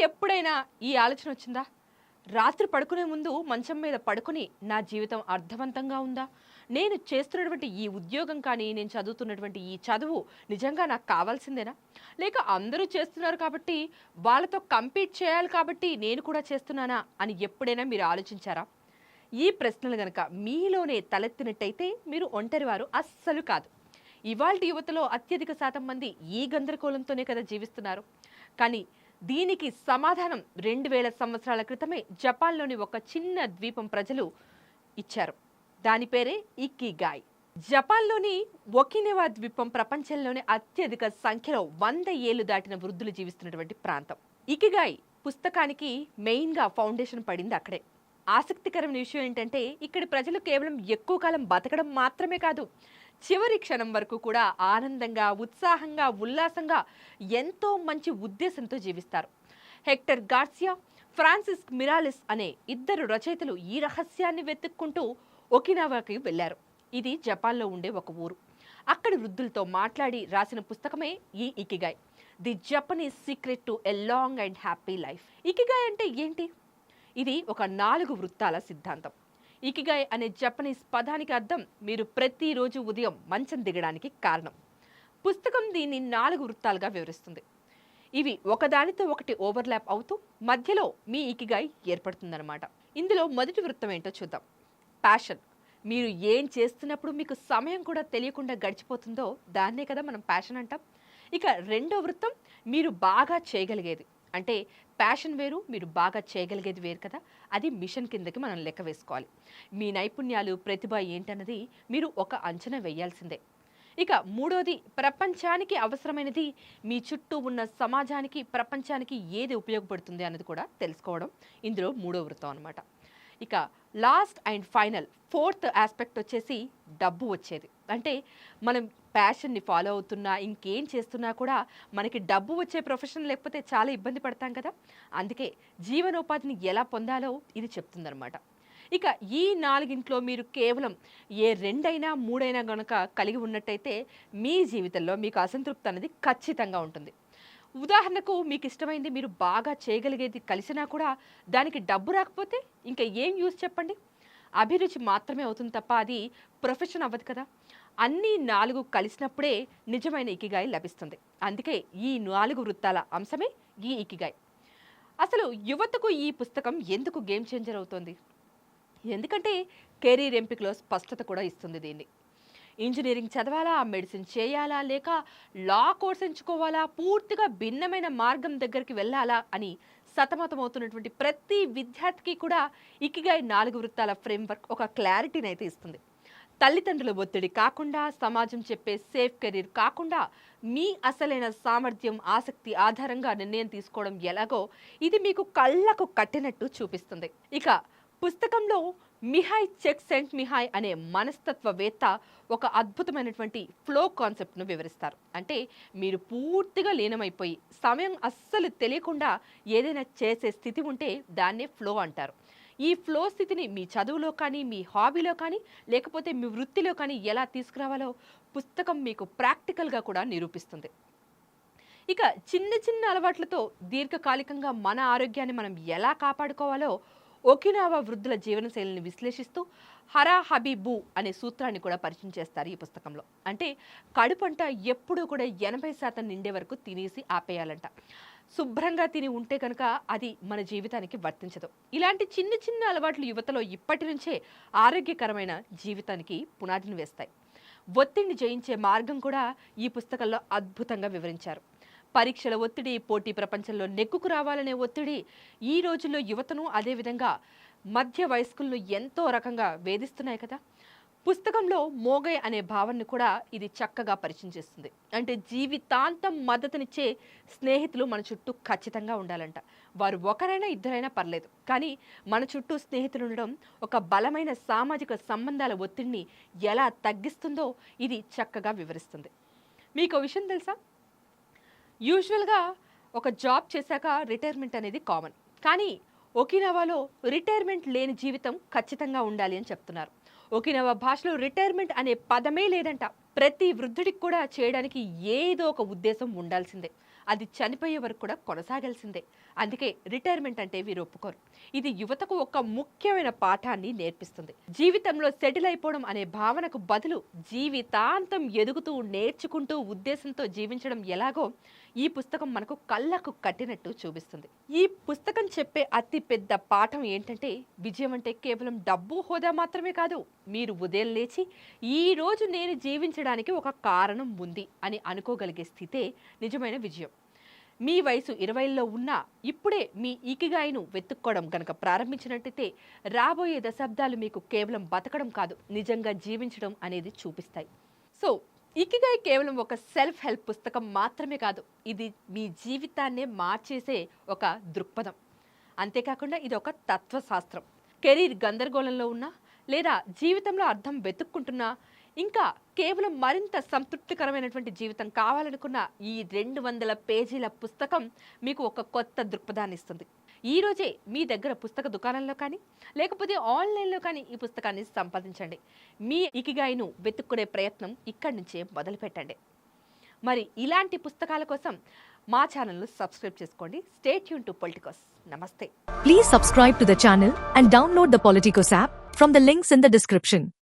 ఎప్పుడైనా ఈ ఆలోచన వచ్చిందా? రాత్రి పడుకునే ముందు మంచం మీద పడుకొని నా జీవితం అర్థవంతంగా ఉందా? నేను చేస్తున్నటువంటి ఈ ఉద్యోగం కానీ, నేను చదువుతున్నటువంటి ఈ చదువు నిజంగా నాకు కావాల్సిందేనా? లేక అందరూ చేస్తున్నారు కాబట్టి, వాళ్ళతో కంపీట్ చేయాలి కాబట్టి నేను కూడా చేస్తున్నానా అని ఎప్పుడైనా మీరు ఆలోచించారా? ఈ ప్రశ్నలు గనక మీలోనే తలెత్తినట్టయితే మీరు ఒంటరివారు అస్సలు కాదు. ఇవాల్టి యువతలో అత్యధిక శాతం మంది ఈ గందరగోళంతోనే కదా జీవిస్తున్నారు. కానీ దీనికి సమాధానం 2000 సంవత్సరాల క్రితమే జపాన్లోని ఒక చిన్న ద్వీపం ప్రజలు ఇచ్చారు. దాని పేరే ఇకిగాయ్. జపాన్లోని ఒకినవా ద్వీపం ప్రపంచంలోనే అత్యధిక సంఖ్యలో 100 ఏళ్లు దాటిన వృద్ధులు జీవిస్తున్నటువంటి ప్రాంతం. ఇకిగాయ్ పుస్తకానికి మెయిన్గా ఫౌండేషన్ పడింది అక్కడే. ఆసక్తికరమైన విషయం ఏంటంటే ఇక్కడి ప్రజలు కేవలం ఎక్కువ కాలం బతకడం మాత్రమే కాదు, చివరి క్షణం వరకు కూడా ఆనందంగా, ఉత్సాహంగా, ఉల్లాసంగా, ఎంతో మంచి ఉద్దేశంతో జీవిస్తారు. హెక్టర్ గార్సియా, ఫ్రాన్సిస్ మిరాలిస్ అనే ఇద్దరు రచయితలు ఈ రహస్యాన్ని వెతుక్కుంటూ ఒకినవాకి వెళ్లారు. ఇది జపాన్లో ఉండే ఒక ఊరు. అక్కడి వృద్ధులతో మాట్లాడి రాసిన పుస్తకమే ఈ ikigai, the Japanese secret to a long and happy life. Ikigai అంటే ఏంటి? ఇది ఒక 4 వృత్తాల సిద్ధాంతం. ఇకిగాయ్ అనే జపనీస్ పదానికి అర్థం మీరు ప్రతిరోజు ఉదయం మంచం దిగడానికి కారణం. పుస్తకం దీన్ని 4 వృత్తాలుగా వివరిస్తుంది. ఇవి ఒకదానితో ఒకటి ఓవర్లాప్ అవుతూ మధ్యలో మీ ఇకిగాయ్ ఏర్పడుతుందన్నమాట. ఇందులో మొదటి వృత్తం ఏంటో చూద్దాం. ప్యాషన్. మీరు ఏం చేస్తున్నప్పుడు మీకు సమయం కూడా తెలియకుండా గడిచిపోతుందో దాన్నే కదా మనం ప్యాషన్ అంటాం. ఇక రెండో వృత్తం మీరు బాగా చేయగలిగేది. అంటే ప్యాషన్ వేరు, మీరు బాగా చేయగలిగేది వేరు కదా. అది మిషన్ కిందకి మనం లెక్క వేసుకోవాలి. మీ నైపుణ్యాలు, ప్రతిభ ఏంటన్నది మీరు ఒక అంచనా వేయాల్సిందే. ఇక మూడోది ప్రపంచానికి అవసరమైనది, మీ చుట్టూ ఉన్న సమాజానికి, ప్రపంచానికి ఏది ఉపయోగపడుతుంది అన్నది కూడా తెలుసుకోవడం ఇందులో మూడో వృత్తం అనమాట. ఇక last and final fourth aspect వచ్చేసి డబ్బు వచ్చేది. అంటే మనం ప్యాషన్ని ఫాలో అవుతున్నా, ఇంకేం చేస్తున్నా కూడా మనకి డబ్బు వచ్చే ప్రొఫెషన్ లేకపోతే చాలా ఇబ్బంది పడతాం కదా. అందుకే జీవనోపాధిని ఎలా పొందాలో ఇది చెప్తుందనమాట. ఇక ఈ 4 మీరు కేవలం ఏ 2 అయినా 3 అయినా గనక కలిగి ఉన్నట్టయితే మీ జీవితంలో మీకు అసంతృప్తి అనేది ఖచ్చితంగా ఉంటుంది. ఉదాహరణకు మీకు ఇష్టమైంది మీరు బాగా చేయగలిగేది కలిసినా కూడా దానికి డబ్బు రాకపోతే ఇంకా ఏం యూస్ చెప్పండి? అభిరుచి మాత్రమే అవుతుంది తప్ప అది ప్రొఫెషన్ అవ్వదు కదా. అన్నీ 4 కలిసినప్పుడే నిజమైన ఇకిగాయ్ లభిస్తుంది. అందుకే ఈ 4 వృత్తాల అంశమే ఈ ఇకిగాయ్. అసలు యువతకు ఈ పుస్తకం ఎందుకు గేమ్ చేంజర్ అవుతుంది? ఎందుకంటే కెరీర్ ఎంపికలో స్పష్టత కూడా ఇస్తుంది దీన్ని. ఇంజనీరింగ్ చదవాలా, మెడిసిన్ చేయాలా, లేక లా కోర్స్ ఎంచుకోవాలా, పూర్తిగా భిన్నమైన మార్గం దగ్గరికి వెళ్ళాలా అని సతమతమవుతున్నటువంటి ప్రతి విద్యార్థికి కూడా ఇకిగాయ్ 4 వృత్తాల ఫ్రేమ్వర్క్ ఒక క్లారిటీని అయితే ఇస్తుంది. తల్లిదండ్రుల ఒత్తిడి కాకుండా, సమాజం చెప్పే సేఫ్ కెరీర్ కాకుండా, మీ అసలైన సామర్థ్యం, ఆసక్తి ఆధారంగా నిర్ణయం తీసుకోవడం ఎలాగో ఇది మీకు కళ్ళకు కట్టినట్టు చూపిస్తుంది. ఇక పుస్తకంలో మిహాయ్ చక్సెంట్మిహాయ్ అనే మనస్తత్వవేత్త ఒక అద్భుతమైనటువంటి ఫ్లో కాన్సెప్ట్ను వివరిస్తారు. అంటే మీరు పూర్తిగా లీనమైపోయి సమయం అస్సలు తెలియకుండా ఏదైనా చేసే స్థితి ఉంటే దాన్నే ఫ్లో అంటారు. ఈ ఫ్లో స్థితిని మీ చదువులో కానీ, మీ హాబీలో కానీ, లేకపోతే మీ వృత్తిలో కానీ ఎలా తీసుకురావాలో పుస్తకం మీకు ప్రాక్టికల్గా కూడా నిరూపిస్తుంది. ఇక చిన్న చిన్న అలవాట్లతో దీర్ఘకాలికంగా మన ఆరోగ్యాన్ని మనం ఎలా కాపాడుకోవాలో ఒకినవా వృద్ధుల జీవనశైలిని విశ్లేషిస్తూ హరా హబీబు అనే సూత్రాన్ని కూడా పరిచయం చేస్తారు ఈ పుస్తకంలో. అంటే కడుపంట ఎప్పుడూ కూడా 80% నిండే వరకు తినేసి ఆపేయాలంట. శుభ్రంగా తిని ఉంటే కనుక అది మన జీవితానికి వర్తించదు. ఇలాంటి చిన్న చిన్న అలవాట్లు యువతలో ఇప్పటి నుంచే ఆరోగ్యకరమైన జీవితానికి పునాదిని వేస్తాయి. ఒత్తిడిని జయించే మార్గం కూడా ఈ పుస్తకంలో అద్భుతంగా వివరించారు. పరీక్షల ఒత్తిడి, పోటీ ప్రపంచంలో నెగ్గుకు రావాలనే ఒత్తిడి ఈ రోజుల్లో యువతను, అదేవిధంగా మధ్య వయస్కులను ఎంతో రకంగా వేధిస్తున్నాయి కదా. పుస్తకంలో మోగయ్ అనే భావనను కూడా ఇది చక్కగా పరిచయం చేస్తుంది. అంటే జీవితాంతం మద్దతునిచ్చే స్నేహితులు మన చుట్టూ ఖచ్చితంగా ఉండాలంట. వారు ఒకరైనా ఇద్దరైనా పర్లేదు, కానీ మన చుట్టూ స్నేహితులు ఉండడం ఒక బలమైన సామాజిక సంబంధాల ఒత్తిడిని ఎలా తగ్గిస్తుందో ఇది చక్కగా వివరిస్తుంది. మీకు విషయం తెలుసా? యూజువల్గా ఒక జాబ్ చేశాక రిటైర్మెంట్ అనేది కామన్. కానీ ఒకినవాలో రిటైర్మెంట్ లేని జీవితం ఖచ్చితంగా ఉండాలి అని చెప్తున్నారు. ఒకినవా భాషలో రిటైర్మెంట్ అనే పదమే లేదంట. ప్రతి వృద్ధుడికి కూడా చేయడానికి ఏదో ఒక ఉద్దేశం ఉండాల్సిందే. అది చనిపోయే వరకు కూడా కొనసాగాల్సిందే. అందుకే రిటైర్మెంట్ అంటే వీరు ఒప్పుకోరు. ఇది యువతకు ఒక ముఖ్యమైన పాఠాన్ని నేర్పిస్తుంది. జీవితంలో సెటిల్ అయిపోవడం అనే భావనకు బదులు జీవితాంతం ఎదుగుతూ నేర్చుకుంటూ ఉద్దేశంతో జీవించడం ఎలాగో ఈ పుస్తకం మనకు కళ్ళకు కట్టినట్టు చూపిస్తుంది. ఈ పుస్తకం చెప్పే అతి పెద్ద పాఠం ఏంటంటే, విజయం అంటే కేవలం డబ్బు హోదా మాత్రమే కాదు. మీరు ఉదయం లేచి ఈ రోజు నేను జీవించడానికి ఒక కారణం ఉంది అని అనుకోగలిగే స్థితే నిజమైన విజయం. మీ వయసు 20లో ఉన్నా ఇప్పుడే మీ ఇకిగాయిను వెతుక్కోవడం గనక ప్రారంభించినట్టయితే రాబోయే దశాబ్దాలు మీకు కేవలం బతకడం కాదు, నిజంగా జీవించడం అనేది చూపిస్తాయి. సో ఇకిగాయ్ కేవలం ఒక సెల్ఫ్ హెల్ప్ పుస్తకం మాత్రమే కాదు, ఇది మీ జీవితాన్నే మార్చేసే ఒక దృక్పథం. అంతేకాకుండా ఇది ఒక తత్వశాస్త్రం. కెరీర్ గందరగోళంలో ఉన్నా లేదా జీవితంలో అర్థం వెతుక్కుంటున్నా, ఇంకా కేవలం మరింత సంతృప్తికరమైనటువంటి జీవితం కావాలనుకున్న ఈ 200 పేజీల పుస్తకం మీకు ఒక కొత్త దృక్పథాన్ని ఇస్తుంది. ఈ రోజే మీ దగ్గర పుస్తక దుకాణంలో కానీ లేకపోతే ఆన్లైన్లో కానీ ఈ పుస్తకాన్ని సంపాదించండి. మీ ఇకిగాయిను వెతుక్కునే ప్రయత్నం ఇక్కడి నుంచే మొదలు పెట్టండి. మరి ఇలాంటి పుస్తకాల కోసం మా ఛానల్ను సబ్స్క్రైబ్ చేసుకోండి. Stay tune to Politicos. నమస్తే. Please subscribe to the channel and download the Politicos app from the links in the description.